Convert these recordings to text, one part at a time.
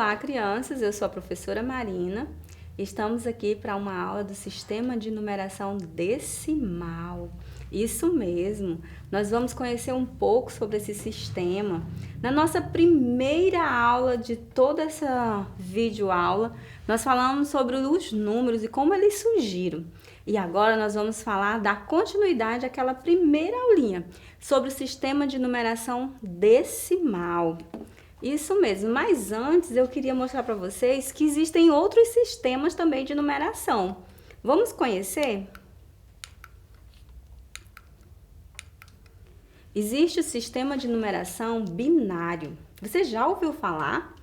Olá, crianças! Eu sou a professora Marina. Estamos aqui para uma aula do sistema de numeração decimal. Isso mesmo! Nós vamos conhecer um pouco sobre esse sistema. Na nossa primeira aula de toda essa videoaula, nós falamos sobre os números e como eles surgiram. E agora nós vamos falar da continuidade àquela primeira aulinha sobre o sistema de numeração decimal. Isso mesmo, mas antes eu queria mostrar para vocês que existem outros sistemas também de numeração. Vamos conhecer? Existe o sistema de numeração binário. Você já ouviu falar?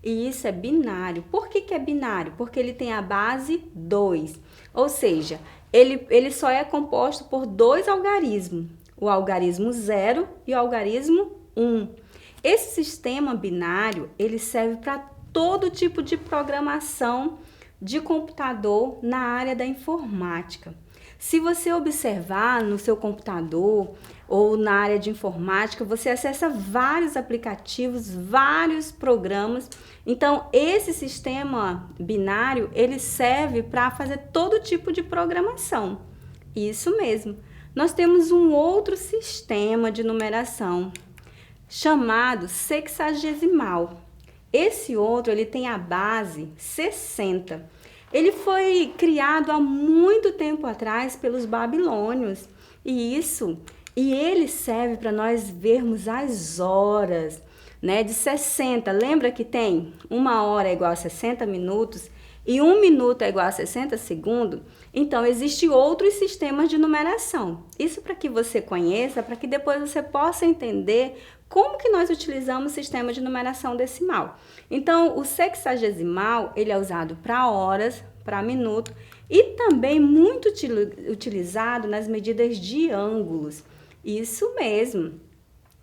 E isso é binário. Por que é binário? Porque ele tem a base 2. Ou seja, ele só é composto por dois algarismos. O algarismo 0 e o algarismo 1. Esse sistema binário, ele serve para todo tipo de programação de computador na área da informática. Se você observar no seu computador ou na área de informática, você acessa vários aplicativos, vários programas. Então, esse sistema binário, ele serve para fazer todo tipo de programação. Isso mesmo. Nós temos um outro sistema de numeração chamado sexagesimal. Esse outro, ele tem a base 60. Ele foi criado há muito tempo atrás pelos babilônios. E ele serve para nós vermos as horas, né, de 60. Lembra que tem 1 hora é igual a 60 minutos e 1 minuto é igual a 60 segundos? Então, existem outros sistemas de numeração. Isso para que você conheça, para que depois você possa entender como que nós utilizamos o sistema de numeração decimal. Então, o sexagesimal, ele é usado para horas, para minuto e também muito utilizado nas medidas de ângulos. Isso mesmo.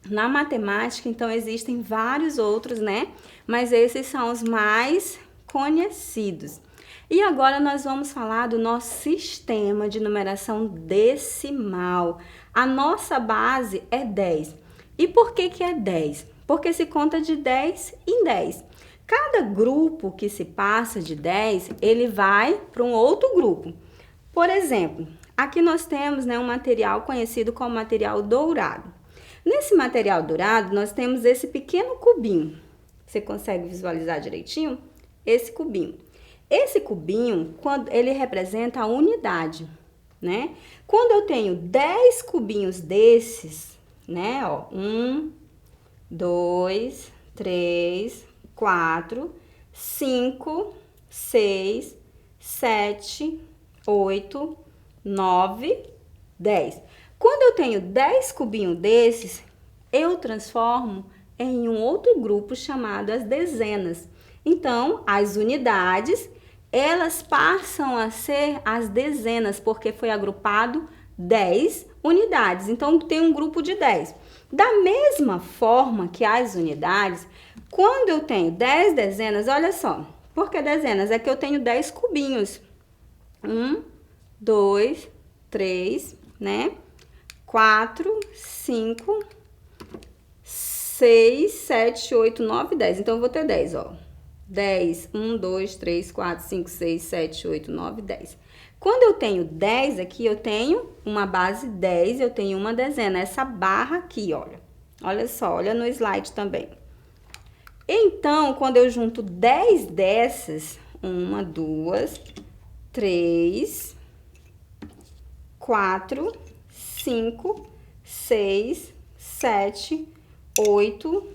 Na matemática, então, existem vários outros, né? Mas esses são os mais conhecidos. E agora nós vamos falar do nosso sistema de numeração decimal. A nossa base é 10. E por que é 10? Porque se conta de 10 em 10. Cada grupo que se passa de 10, ele vai para um outro grupo. Por exemplo, aqui nós temos, né, um material conhecido como material dourado. Nesse material dourado, nós temos esse pequeno cubinho. Você consegue visualizar direitinho? Esse cubinho. Esse cubinho, quando ele representa a unidade, né? Quando eu tenho 10 cubinhos desses, né? Ó, 1, 2, 3, 4, 5, 6, 7, 8, 9, 10. Quando eu tenho 10 cubinhos desses, eu transformo em um outro grupo chamado as dezenas. Então, as unidades, elas passam a ser as dezenas, porque foi agrupado 10 unidades. Então, tem um grupo de 10. Da mesma forma que as unidades, quando eu tenho 10 dezenas, olha só, por que dezenas? É que eu tenho 10 cubinhos. 1, 2, 3, né? 4, 5, 6, 7, 8, 9, 10. Então, eu vou ter 10, ó. 10, 1, 2, 3, 4, 5, 6, 7, 8, 9, 10. Quando eu tenho 10 aqui, eu tenho uma base 10, eu tenho uma dezena. Essa barra aqui, olha. Olha só, olha no slide também. Então, quando eu junto 10 dessas, 1, 2, 3, 4, 5, 6, 7, 8,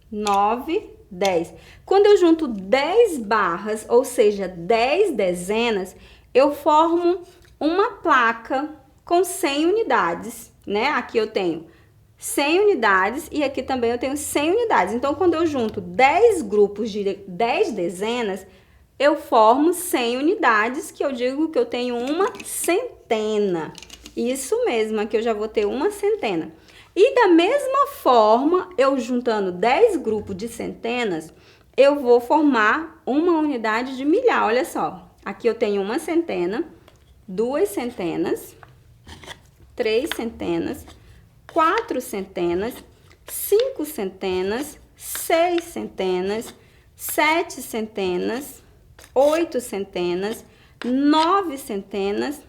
9, 10. Quando eu junto 10 barras, ou seja, 10 dezenas, eu formo uma placa com 100 unidades, né? Aqui eu tenho 100 unidades e aqui também eu tenho 100 unidades. Então, quando eu junto 10 grupos de 10 dezenas, eu formo 100 unidades, que eu digo que eu tenho uma centena. Isso mesmo, aqui eu já vou ter uma centena. E da mesma forma, eu juntando 10 grupos de centenas, eu vou formar uma unidade de milhar. Olha só, aqui eu tenho uma centena, 2 centenas, 3 centenas, 4 centenas, 5 centenas, 6 centenas, 7 centenas, 8 centenas, 9 centenas,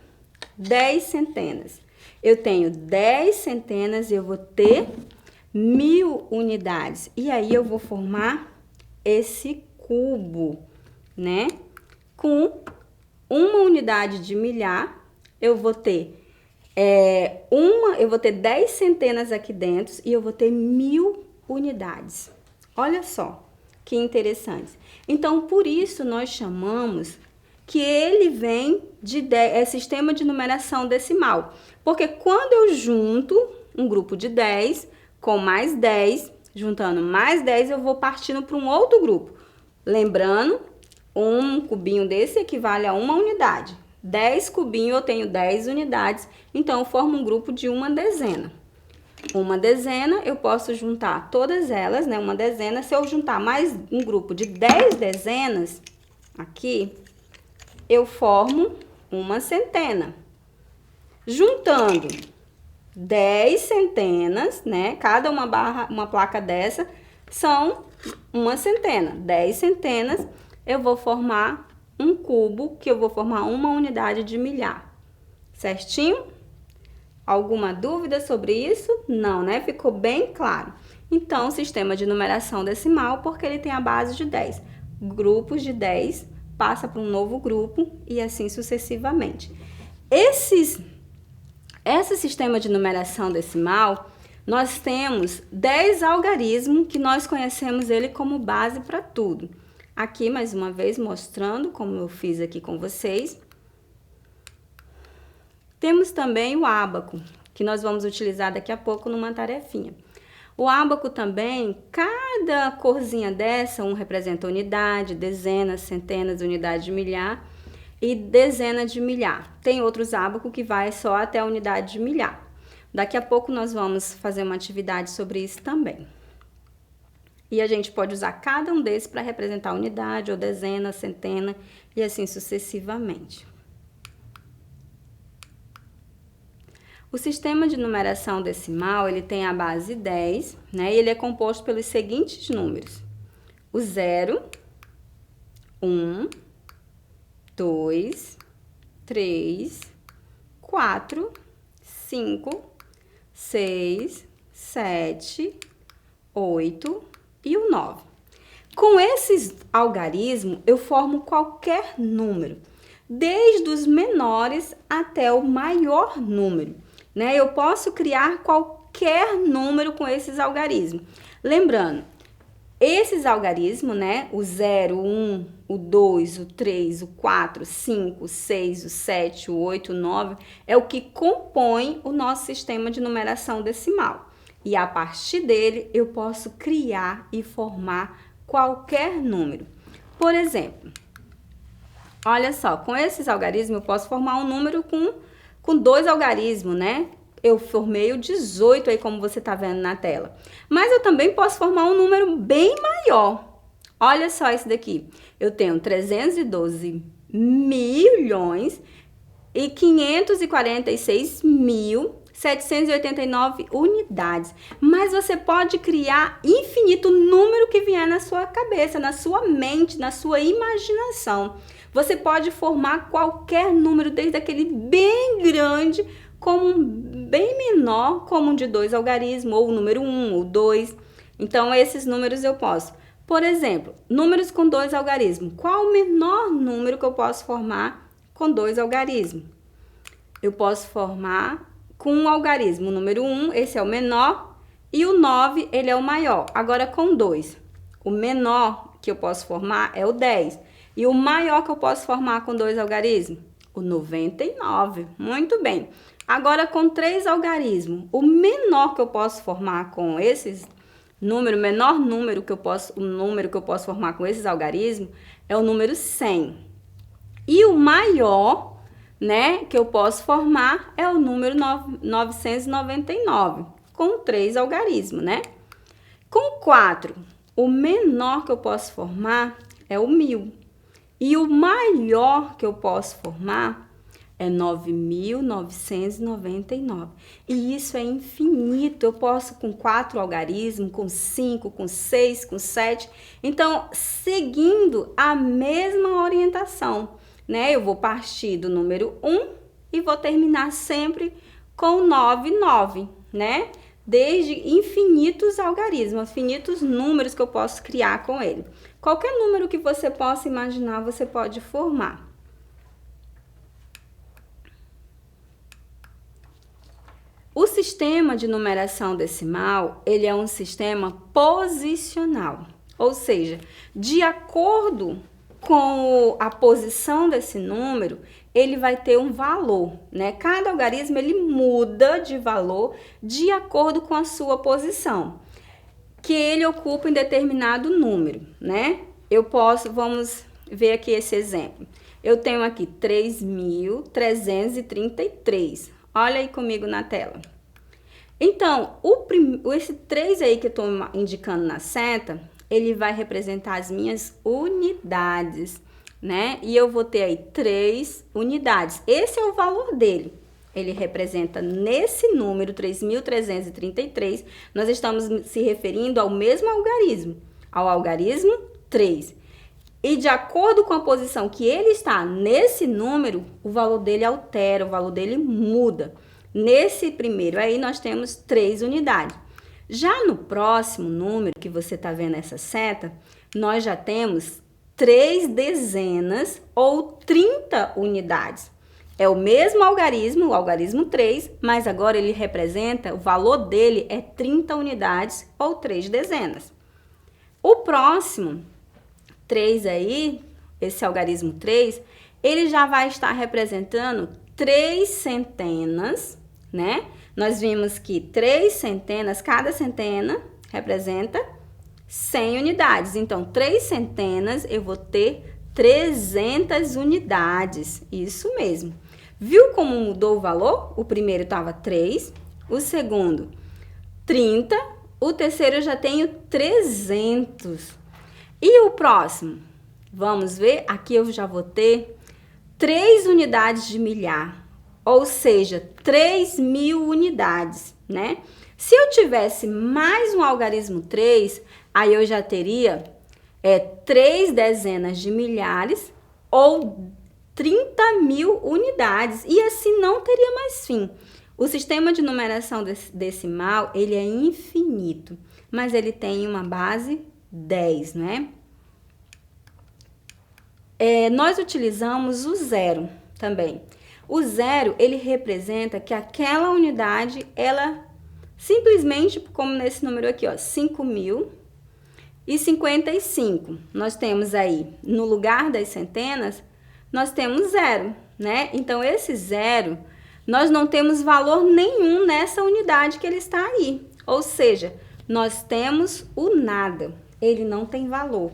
10 centenas. Eu tenho 10 centenas e eu vou ter 1000 unidades. E aí eu vou formar esse cubo, né? Com uma unidade de milhar, eu vou ter eu vou ter 10 centenas aqui dentro e eu vou ter 1000 unidades. Olha só que interessante. Então, por isso nós chamamos que ele vem de sistema de numeração decimal. Porque quando eu junto um grupo de 10 com mais 10, juntando mais 10, eu vou partindo para um outro grupo. Lembrando, um cubinho desse equivale a uma unidade. 10 cubinhos eu tenho 10 unidades, então eu formo um grupo de uma dezena. Uma dezena, eu posso juntar todas elas, né? Uma dezena, se eu juntar mais um grupo de 10 dezenas, aqui, eu formo uma centena. Juntando 10 centenas, né? Cada uma placa dessa são uma centena. 10 centenas, eu vou formar um cubo, que eu vou formar uma unidade de milhar. Certinho? Alguma dúvida sobre isso? Não, né? Ficou bem claro. Então, sistema de numeração decimal, porque ele tem a base de 10. Grupos de 10 passa para um novo grupo e assim sucessivamente. Esse sistema de numeração decimal, nós temos 10 algarismos que nós conhecemos ele como base para tudo. Aqui, mais uma vez, mostrando como eu fiz aqui com vocês. Temos também o ábaco, que nós vamos utilizar daqui a pouco numa tarefinha. O ábaco também, cada corzinha dessa, um representa unidade, dezenas, centenas, unidade de milhar e dezena de milhar. Tem outros ábacos que vai só até a unidade de milhar. Daqui a pouco nós vamos fazer uma atividade sobre isso também. E a gente pode usar cada um desses para representar unidade ou dezena, centena e assim sucessivamente. O sistema de numeração decimal, ele tem a base 10, né? E ele é composto pelos seguintes números: o 0, 1, 2, 3, 4, 5, 6, 7, 8 e o 9. Com esses algarismos, eu formo qualquer número, desde os menores até o maior número, né? Eu posso criar qualquer número com esses algarismos. Lembrando, esses algarismos, né? O 0, o 1, o 2, o 3, o 4, o 5, o 6, o 7, o 8, o 9, é o que compõe o nosso sistema de numeração decimal. E a partir dele, eu posso criar e formar qualquer número. Por exemplo, olha só, com esses algarismos, eu posso formar um número com 2 algarismos, né? Eu formei o 18 aí, como você está vendo na tela. Mas eu também posso formar um número bem maior. Olha só esse daqui. Eu tenho 312 milhões e 546.789 unidades. Mas você pode criar infinito número que vier na sua cabeça, na sua mente, na sua imaginação. Você pode formar qualquer número, desde aquele bem grande, como um bem menor, como um de 2 algarismos, ou o número 1 ou 2. Então, esses números eu posso. Por exemplo, números com 2 algarismos. Qual o menor número que eu posso formar com 2 algarismos? Eu posso formar com um algarismo. O número 1, esse é o menor, e o 9, ele é o maior. Agora, com 2. O menor que eu posso formar é o 10. E o maior que eu posso formar com 2 algarismos? O 99. Muito bem. Agora, com 3 algarismos, o menor que eu posso formar com esses números, o menor número que eu posso, formar com esses algarismos é o número 100. E o maior, né, que eu posso formar é o número 999, com 3 algarismos, né? Com 4, o menor que eu posso formar é o 1000. E o maior que eu posso formar é 9.999. E isso é infinito. Eu posso com 4 algarismos, com 5, com 6, com 7. Então, seguindo a mesma orientação, né? Eu vou partir do número 1 e vou terminar sempre com 99, né? Desde infinitos algarismos, infinitos números que eu posso criar com ele. Qualquer número que você possa imaginar, você pode formar. O sistema de numeração decimal, ele é um sistema posicional, ou seja, de acordo com a posição desse número, ele vai ter um valor, né? Cada algarismo, ele muda de valor de acordo com a sua posição, que ele ocupa em determinado número, né? Vamos ver aqui esse exemplo. Eu tenho aqui 3.333. Olha aí comigo na tela. Então, esse 3 aí que eu estou indicando na seta, ele vai representar as minhas unidades, né? E eu vou ter aí 3 unidades. Esse é o valor dele. Ele representa nesse número 3.333, nós estamos se referindo ao mesmo algarismo, ao algarismo 3. E de acordo com a posição que ele está nesse número, o valor dele altera, o valor dele muda. Nesse primeiro aí nós temos 3 unidades. Já no próximo número que você está vendo essa seta, nós já temos 3 dezenas ou 30 unidades. É o mesmo algarismo, o algarismo 3, mas agora ele representa, o valor dele é 30 unidades ou 3 dezenas. O próximo 3 aí, esse algarismo 3, ele já vai estar representando 3 centenas, né? Nós vimos que 3 centenas, cada centena representa 100 unidades. Então, 3 centenas, eu vou ter 300 unidades. Isso mesmo. Viu como mudou o valor? O primeiro estava 3, o segundo 30, o terceiro eu já tenho 300. E o próximo? Vamos ver, aqui eu já vou ter 3 unidades de milhar, ou seja, 3.000 unidades, né? Se eu tivesse mais um algarismo 3, aí eu já teria 3 dezenas de milhares ou 30.000 unidades, e assim não teria mais fim. O sistema de numeração decimal, ele é infinito, mas ele tem uma base 10, né? Nós utilizamos o zero também. O zero, ele representa que aquela unidade, ela simplesmente, como nesse número aqui, ó, 5.055. Nós temos aí, no lugar das centenas, nós temos zero, né? Então, esse zero, nós não temos valor nenhum nessa unidade que ele está aí. Ou seja, nós temos o nada, ele não tem valor.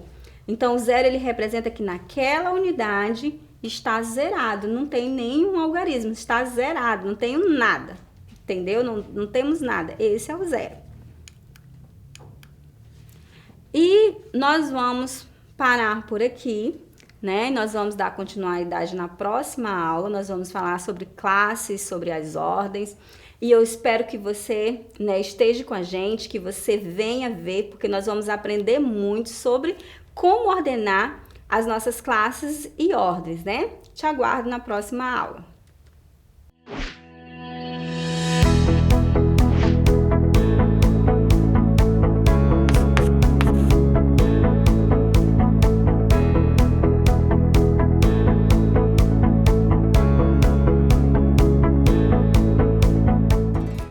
Então, o zero, ele representa que naquela unidade está zerado, não tem nenhum algarismo, está zerado, não tem nada, entendeu? Não temos nada, esse é o zero. E nós vamos parar por aqui, né? Nós vamos dar continuidade na próxima aula, nós vamos falar sobre classes, sobre as ordens, e eu espero que você, né, esteja com a gente, que você venha ver, porque nós vamos aprender muito sobre como ordenar as nossas classes e ordens, né? Te aguardo na próxima aula.